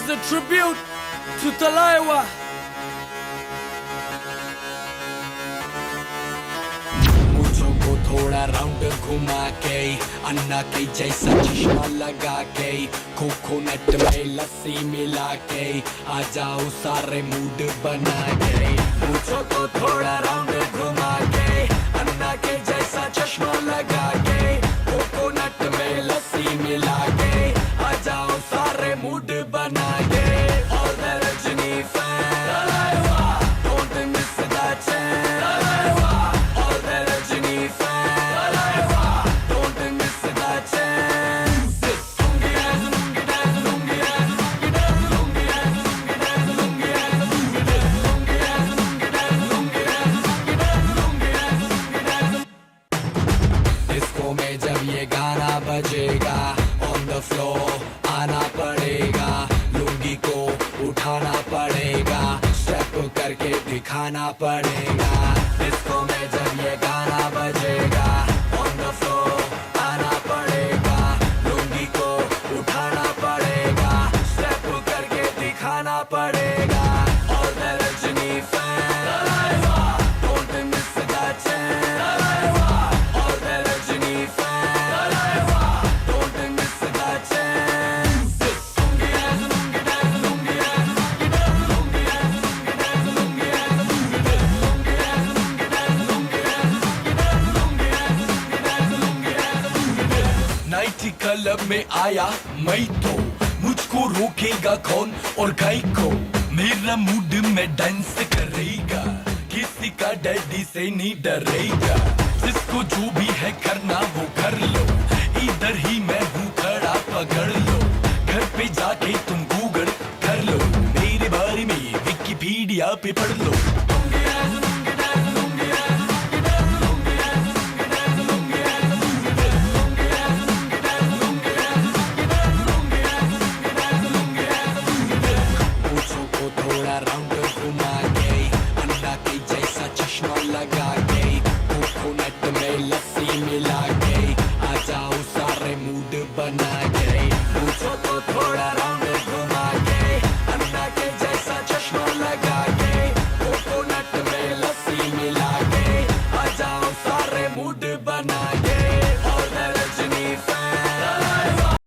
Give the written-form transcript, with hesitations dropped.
is a tribute to Talaiwa. मुझों को थोड़ा round घुमा के अन्ना के जैसा चश्मा लगा के कोकोनट में लस्सी मिला के आ जाओ सारे मूड बना के मुझों को थोड़ा राउंड घुमा के अन्ना के जैसा चश्मा लगा के कोकोनट में लस्सी मिला के आ जाओ सारे मूड बना के All the Rajini fans, don't miss that chance. All the Rajini fans, don't miss that chance. Lungi dance, lungi dance, lungi dance, lungi dance, lungi dance, lungi dance, lungi dance, lungi dance, lungi dance, lungi dance, lungi dance, lungi dance, lungi dance. Disco में जब ये गाना बजेगा on the floor आना पड़ेगा लुंगी को उठाना पड़ेगा स्टेप करके दिखाना पड़ेगा डिस्को में जब ये गाना बजेगा on the floor आना पड़ेगा लुंगी को उठाना पड़ेगा स्टेप करके दिखाना पड़ेगा All the Rajini fans, don't miss that chance. All the Rajini fans, don't miss that chance. Lungi dance, lungi dance, lungi dance, lungi dance, lungi dance, lungi dance, lungi dance, lungi dance, lungi dance, lungi dance, lungi dance, lungi dance, lungi dance, lungi dance. Night club में आया मैं तो मुझको रोकेगा कौन और गाय को मेरा मूड में डांस करेगा किसी का डैडी से नहीं डरेगा जिसको जो भी है करना वो कर लो इधर ही मैं हूँ खड़ा पकड़ लो घर पे जाके तुम गूगल कर लो मेरे बारे में विकिपीडिया पे पढ़ लो पूछों को थोड़ा राउंड घुमा के अन्ना के जैसा चश्मा लगा